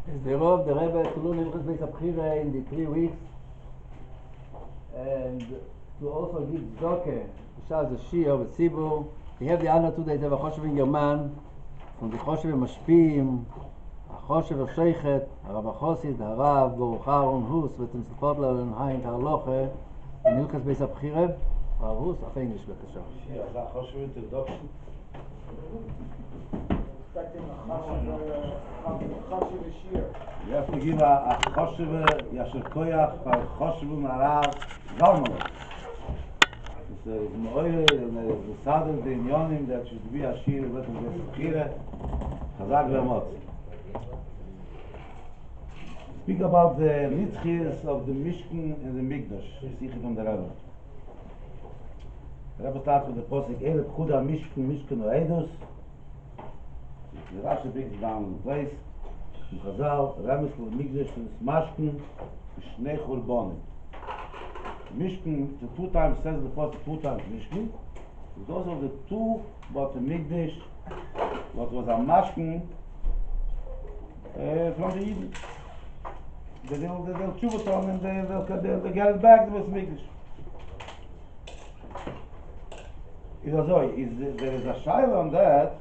The Rebbe to learn Hilchos Abchira in the 3 weeks, and to also give tzedakah, b'shas the Shia with Tzibur. We have the honor today to have a Choshev in German, from the Choshev Mashpim, a Choshev Sheikhet, a Rabbi Chosid, a Rav, Baruch Aharon Hus, with him support learn Hain Halacha in Hilchos Abchira. Rav Hus, auf English, b'kasha. Shia, is that Choshev introduction? You have to give a Choshev Yasher Koyach for Choshev Marav Zalman. It's Moire and the Sadr the Inyonim that should be a Shir with the Abchira Chazak V'Amot. Speak about the Nitzchias of the Mishkan and the Mikdash. Sichit from the Rebbe. The Rebbe starts with the Posik Ele Pkuda Mishkan Oedus. The Rashi brings it down in the place. In Chazal, Remes for Mikdash and Smashken, Shnei Churbonim. Mishkan, the 2 times says the Pasuk 2 times Mishkan. Those are the 2 what the Mikdash, what was a Mashken from the Eden. They'll chew it on and they'll get it back to the Mikdash. There is a shaila on that.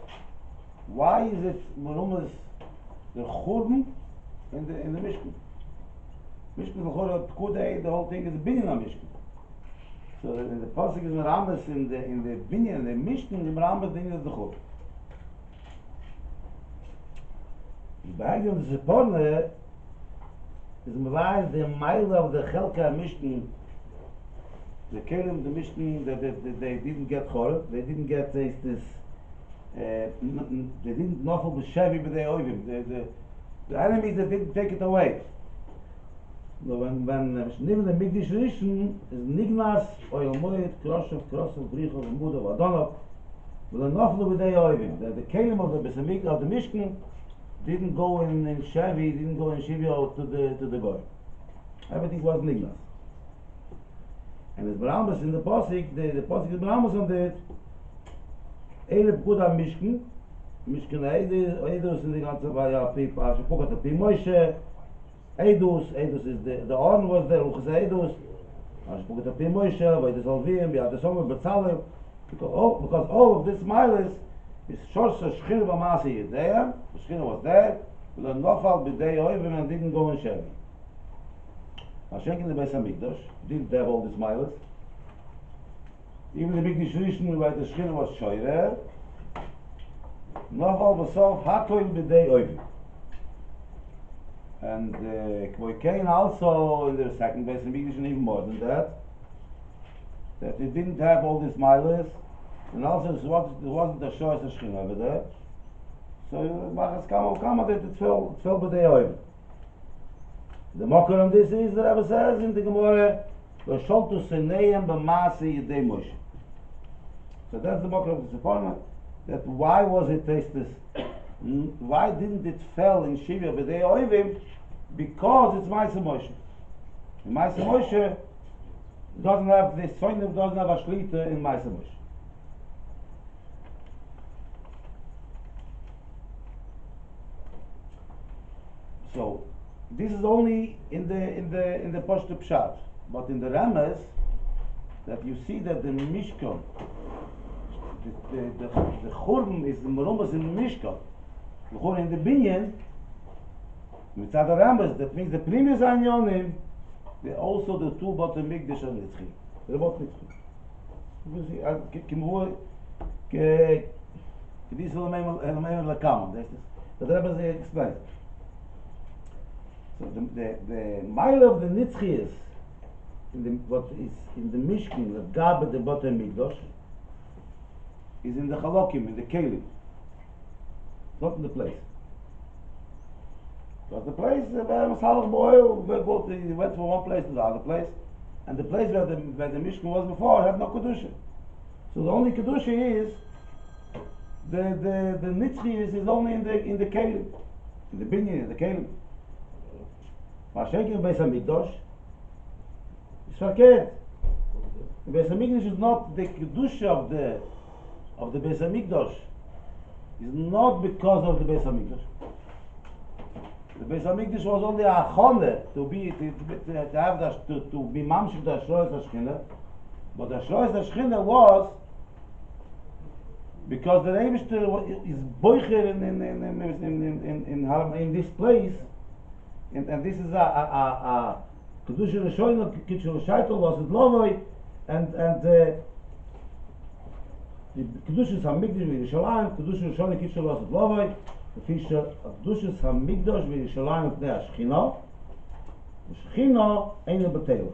Why is it Merumas the Churban in the Mishkan? Mishkan the whole thing is Binyan on Mishkan. So in the Pasuk is Meramas in the Binyan, the Mishkan, the Meramas thing is the Churban. The Bahagi of the Seporne is Mevai the mile of the Chelka Mishkan. The Kelim, the Mishkan, that they didn't get Chorb, they didn't get this. They didn't know for the Shevi, but they owe him. The enemies that didn't take it away. So when Shniv the Mikdash Rishon is Nignas, Oil Moed, Kroshev, Brichov, Mudov, Adonov, but the Noflu with they owe him. The Kelim of the Besamik of the Mishkan didn't go in Shevi, didn't go in Shivio to the Goy. Everything was Nignas. And as Barambas in the Posik, the Posik is Barambas on the Ele Pkuda Mishkan, Mishkan Eidus in the ganze people, as you put the Pimoishe, Eidus is the Aron was there, Uchas Eidus, as you put the Pimoishe, by the Salvim, by the Sommer Betzalim, because all of this miles is Shorsa Shchir Bamasi Yedea, the Shchir was there, but the Nofal B'dei Oivim and didn't go in Shevi. Hashem in the Beis HaMikdash didn't have all these miles. Even the Mikdash Rishon where the Shechina was Shoyrer, Nofal B'sof Hakoil B'dei Oivim. And Kvoikein also in the second Beis HaMikdash, and even more than that it didn't have all these miles, and also it wasn't the Shoyr Shechina over there. So Machas Kama that it fell B'dei Oivim. The mocker on this is the Rebbe says in the Gemara, "V'sholtu seneim b'maaseh yedei Moshe." So that's the mocker of the Sephora. That why was it tasteless? Why didn't it fall in Shivya b'dei Oivim? Because it's Maaseh Moshe. And Maaseh Moshe doesn't have the Soinim doesn't have a shlita in Maaseh Moshe. So this is only in the Pashto Pshat, but in the Ramas, that you see that the Mishkan, the Churban is the Merumas in the Mishkan, the Churban in the Binyan, mitzad the Ramas, that means the Primis Anyonim, they also the 2 bottom Mikdash and Nitzchi. They're both Nitzchi. You see, Kimur, this is Elamim Lakam, the Rabbis explains. So the mile of the Nitzchias what is in the Mishkan, the Gab at the bottom Mikdash, is in the Chalokim, in the Kelim. It's not in the place. Because the place where Masalach Boil, he went from one place to the other place, and the place where the Mishkan was before had no Kedusha. So the only Kedusha is the Nitzchias is only in the Kelim, in the Binyan, in the Kelim. Mashenkin Beis HaMikdash is verkehrt. The Beis HaMikdash is not the Kedusha of the Beis HaMikdash. It's not because of the Beis HaMikdash. The Beis Hamikdash was only a chone to have that to be mamshik the Ashroes Hashchina, but the Ashroes Hashchina was because the Rebishter is boicher in this place, and this is a kedusha Rishonim kitchel shaitel was it lovoi, and the kedusha Hamikdash v'Yerushalayim kedusha Rishonim kitchel was it lovoi. Fischer Kedushes Hamikdash v'Yerushalayim pnei Ashchina, Ashchina eine betel.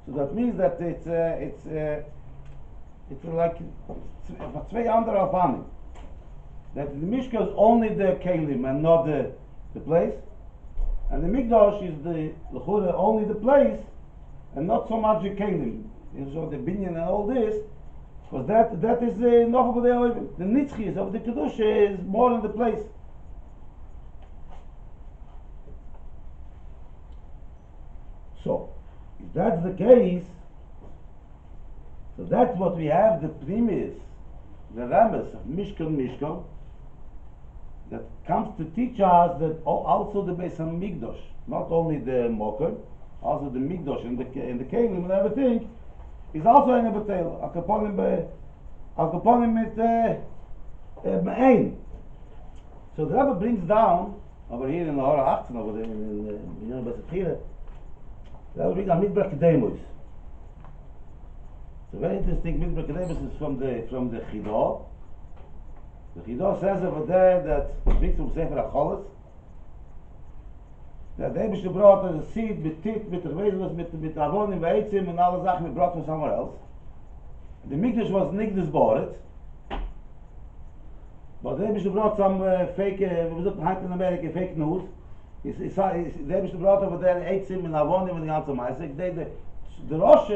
So that means that it's like two andere Afanim. That the Mishkan is only the Kelim and not the place, and the Mikdash is the L'chura only the place and not so much the Kelim. So the binyan and all this. Because that is noch of the nitzchis of the kedusha is more in the place. So, if that's the case, so that's what we have the primis, the ramas of Mishkan, that comes to teach us that also the Beis Hamikdash, not only the Moker, also the Mikdash and the Kelim and everything, is also in a betel. Akaponim mit Me'ein. So the Rebbe brings down, over here in the Hora 18, over there in the Besatchira, the Rebbe brings down Midbar Kedemus. It's a very interesting Midbar Kedemus is from the Chidah. The Chidah says over there that, brings from Sefer HaCholos, that the Eibishter brought as a seed mit Tit, mit Terwezwas, mit Avonim, Veitzim, and all the Sachen we brought from somewhere else. The Mikdash was nigdas boret, but the Eibishter brought some fake, we look behind in America, fake news. The Eibishter brought over there Eitzim and Avonim and the ganze Meisek. The Rosh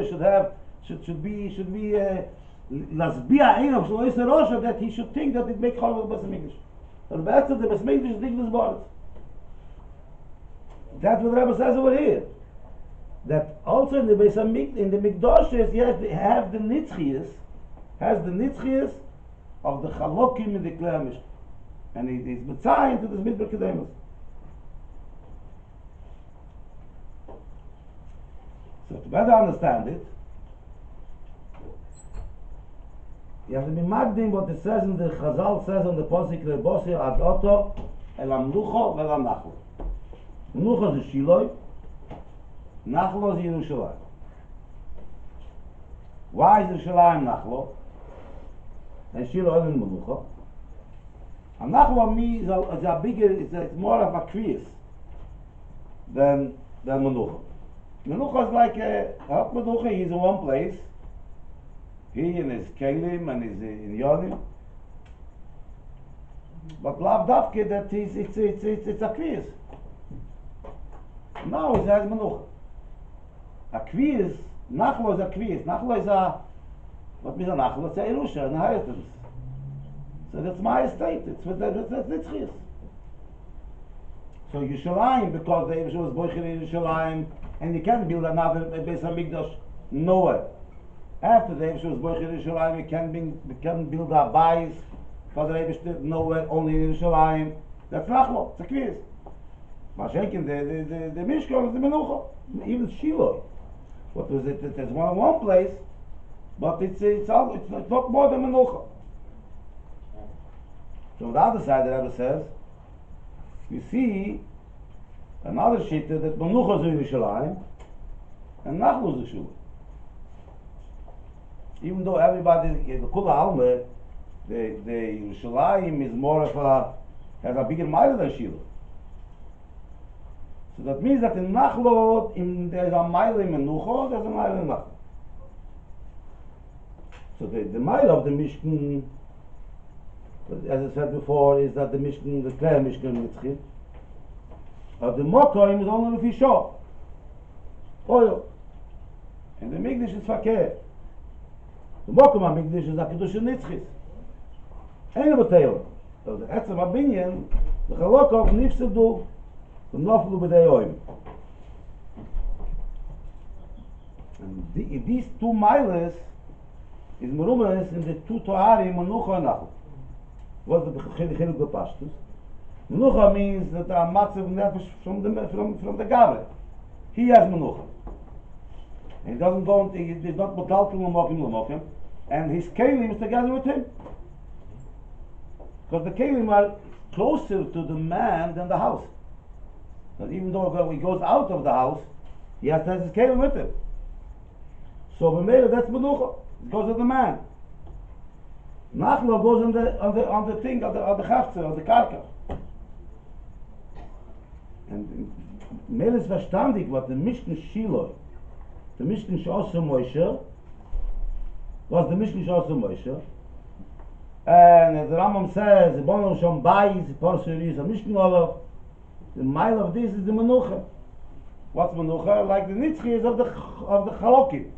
should be Lasbia Einav, so is the Rosh that he should think that it make Chol with the Beis Mikdash. So the Beis Mikdash is nigdas boret. That's what the Rebbe says over here. That also in the Beis Hamikdash, in the Mikdashes, yes, they have the nitzchias, has the nitzchias of the Chalokim in the Klei HaMishkan. And it is B'tzayin to this Midbar Kedemus. So to better understand it, you have to be magdim what it says in the Chazal says on the Posik Rebosir Ad Oto El Amlucho Vel Amnachlo. Menucha is Shiloi, Nachlo is Yerushalayim. Why is Yerushalayim Nachlo? And Shiloi is Menucha. And Nachlo means it's a bigger, it's more of a krias than Menucha. Menucha is like Hak Menucha, he's in one place. He and his Kelim and his in Yonim. But Lav Davke that it's a krias. Now it has Menucha. A kviz, Nachlo is a kviz. Nachlo is what means a Nachlo? It's a Yerusha, an inheritance. So that's my estate. That's Nitzchias. So Yerushalayim, because the Eibusha was boicher in Yerushalayim, and you can't build another Beis Hamikdash nowhere. After the Eibusha was boicher in Yerushalayim, you can't build a Bayis for the Eibusha nowhere, only in Yerushalayim. That's Nachlo. It's a kviz. Mashenkin, the Mishkan is the Menucha, even Shiloh. What was it? There's one place, but it's not more than Menucha. So on the other side, the Rebbe says, you see another shitta that Menucha is in Yerushalayim and Nachlo is the Shiloh. Even though everybody, the Kula Alme, the Yerushalayim is more of has a bigger mile than Shiloh. So that means that in Nachlo, there's a mile in Menucha, there's a mile in Nachlo. So the mile of the Mishkan, as I said before, is that the Mishkan, the Klei Mishkan Nitzchim. But the Mokoim is only if you show. Oil. And the Mikdash is Fakir. The Mokoim HaMikdash is a Kedusha Nitzchis. Ain't a B'teil. So the Etzem HaBinyan, the Chalokov Nifsedu, the Noflu B'dei Oim. And these two miles is Merumas in the two Toarim, Menucha and Nachlo. What's the Chiluk B'Pashtus? Menucha means that a matzav nefesh from the Gavre. He has menucha. He doesn't go, he's not metalkel l'mokim, and his kelim is together with him. Because the kelim are closer to the man than the house. But even though he goes out of the house, he has to have his kelim with him. So b'meila, that's menucha. It goes with the man. Nachlo goes on the thing, on the chafze, on the karka. And Meila ist verstandig, what the Mishkan Shiloh, the Mishkan Shosu Moshe, was the Mishkan Shosu Moshe, and the Rambam says, the Bono Shom Bayis, the Porsuri is a Mishkan Olav, the mile of this is the Menucha. What's Menucha? Like the Nitzchi is of the Chalokim,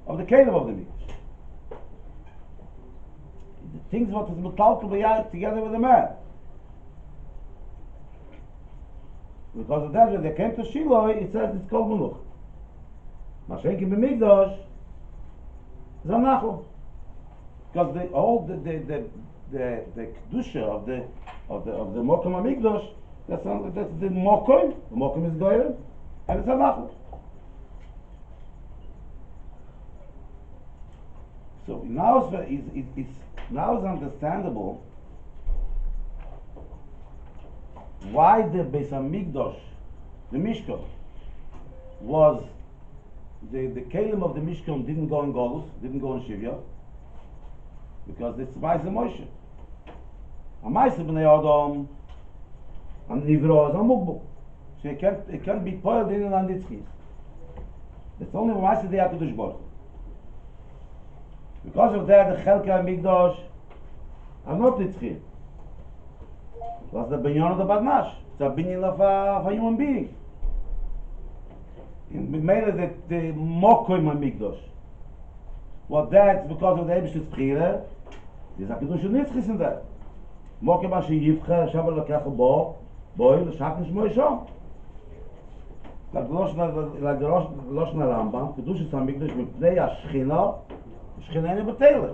of the Caleb of the Mikdash. The things what is Metalkel together with the man. Because of that, when they came to Shiloh, it says it's called Menuch. Mashenki b'Mikdash is a Nachlo. Because the kedusha of the Mokum HaMikdash, that's the Mokum. The Mokum is Goyim, and it's a Nachlo. So now it's understandable why the Beis HaMikdash, the Mishkan, was the kelim of the Mishkan didn't go in Golus, didn't go in Shivya, because it's Maisa Moshe. A Maisa B'nei Adam, and Nivro is a Mugbul. So it can't be poiled in and Nitzchis. It's only Maisa Dei HaKadosh Baruch. Because of that, the Chelke HaMikdash are not Nitzchis. That's the binyan of the Badnash. It's a binyan of a human being. In B'meila, the Mokoim HaMikdash. Well, that's because of the Eibish's Bchira. There's a Kiddush Nitzchis in that. Mokoim HaSheyivcha, Shabbat Lekech Bo, Boi, L'Shach Nishmo Yishom. Like the Loshen Rambam, Kiddush HaMikdash, Mipnei HaShchina, Shchina Eine B'Teile.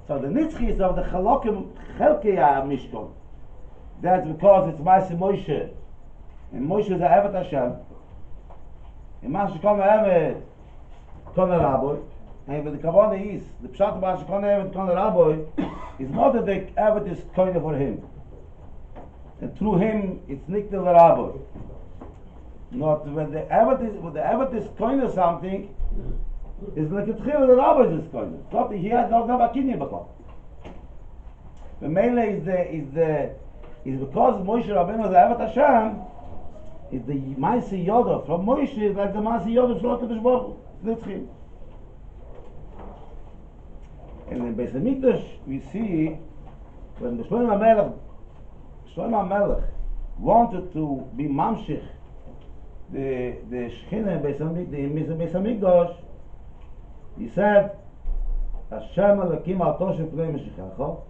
So the Nitzchis of the Chalokim, Chelke HaMishkan. That's because it's Maaseh Moshe. And Moshe is a Evet Hashem. And Maaseh Kon Evet, Kon Rabbi. And the Kavanah is, the Pshat of Maaseh Kon Evet, Kon Rabbi, is not that the Evet is Koine for him. And through him, it's Niktel Rabbi. Not when the Evet is Koine something, it's like a Tchil the Rabbi is Koine. It's not, he has not a Kinyan Bakal. The Mele is because Moshe Rabbeinu is Avet Hashem, is the Maaseh Yoda from Moshe is like the Maaseh Yoda from HaKadosh Baruch Hu. Nitzchim. And in Beis HaMikdash we see when the Shlomo HaMelech wanted to be Mamshich the Shechina in Beis HaMikdash, he said, Hashem Elokim al Toshe Pnei Meshichecha,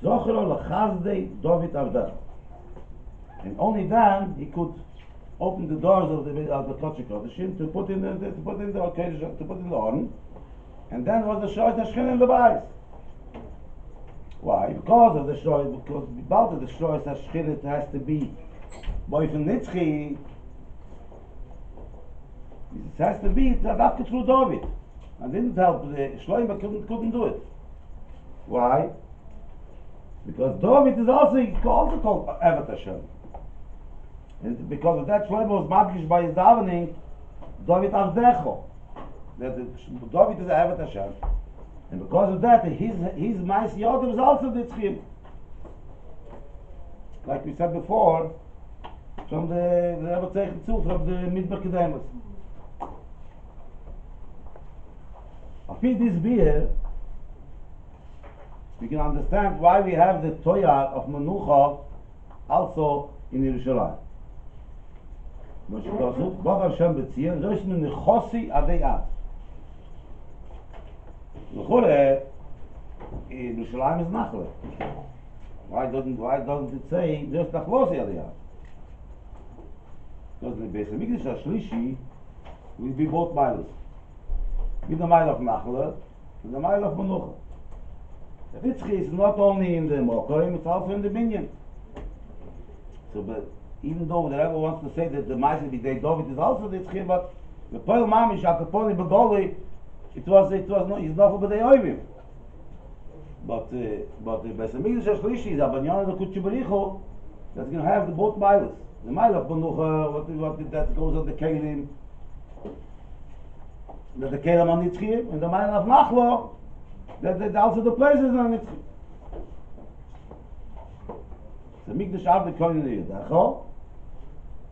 and only then he could open the doors of the Kodesh Kodeshim to put in the Aron, and then was the Shoy Shechin in the Bais. Why? Because of the Shoy, because about the Shoy Shechin it has to be boy from Nitzchi. It has to be adapted through David. And didn't help the Shloim couldn't do it. Why? Because David is also called Evet Hashem. And because of that, Shlomo was madgish by his davening, David Avdecho. That David is Evet Hashem. And because of that, his Maaseh Yodim is also Nitzchim. Like we said before, from the Rebbe Tzeichen Tzul, from the Midbar Kedemus. After this beer, we can understand why we have the Toya of Menucha also in Yerushalayim. Baruch Hashem B'Tzion, Roshnu Nechosi Adei Ad. L'chure, Yerushalayim is Nachle. Why doesn't it say just Nachlosi Adei Ad? Because the Beis HaMikdash HaShlishi will be both miles. With the mile of Nachle, and the mile of Menucha. The Nitzchi is not only in the Mokoim, it's also in the Binyan. So, but even though the Rebbe wants to say that the Ma'aseh B'dei David is also the Tzchim, but the Poel Mamish Akaponi Begoli, it's not B'dei Oivim. But the Beis Hamikdash HaShlishi is Abanyan of the Kutche Barichu, that's going to have the both miles. The mile of Banucha, what that goes on the Kelim, that the Kelim on Nitzchim, and the mile of Nachlo, that also the places on Nitzchim. The Mikdash Av the Kohen Yidachol,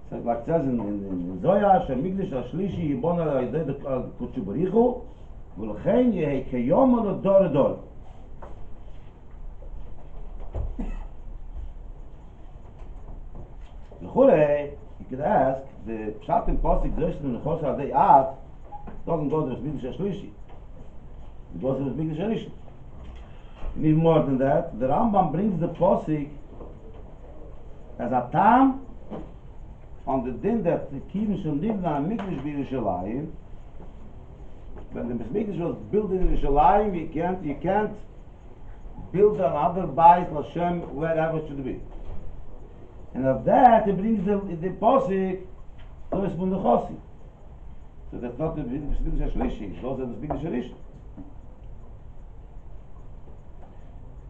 so like it says in Zoya, Mikdash HaShlishi Yibon Al-Yidei the Kutche Barichu, V'lechein Yehi Keyom Al-Dor. You could ask, the Pshat in Pasuk Zoshin in the Chosha Adei Ad doesn't go to the Mikdash HaShlishi. It goes to the Mikdash HaRishon. And even more than that, the Rambam brings the Pasuk as a tam on the din that the Kivim Shel Nivna Mikdash B'Yerushalayim. When the Mikdash was built in Yerushalayim, you can't build another Bayit L'Shem wherever it should be. And of that, it brings the Posik to the Chosi. So that's not the Mikdash HaShlishi, those are the Mikdash HaRishon.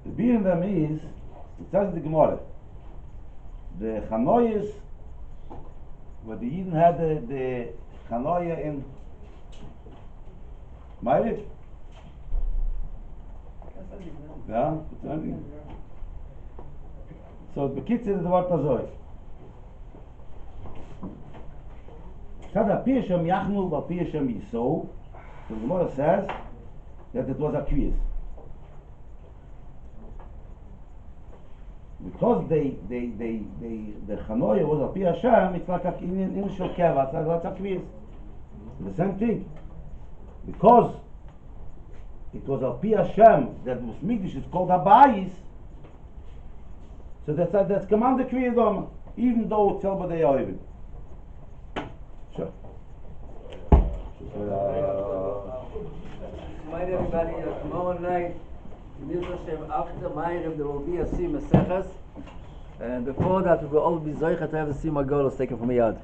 The beer in them is, it says in the Gemara, the Chanoyas, where the Yidden had the Chanoya in Ma'ariv. Yeah, it's only. So the Bekitzer is the word Azoi. Had a Pi Hashem Yachnu, but Pi Hashem Yisou. So the Gemara says that it was a quiz. Because the Chanoya was a Pi Hashem, it's like in initial keva, it's like a quiz. The same thing. Because it was a Pi Hashem that was Mikdash, it's called Abayis. So that's commanded Kriyadom, even though it's Elba Dei Oivim. Sure. Mind everybody, tomorrow night, after Ma'ariv, there will be a Sim Maseches, and before that we will all be Zoichet to have the Sim Agolos taken from Yad.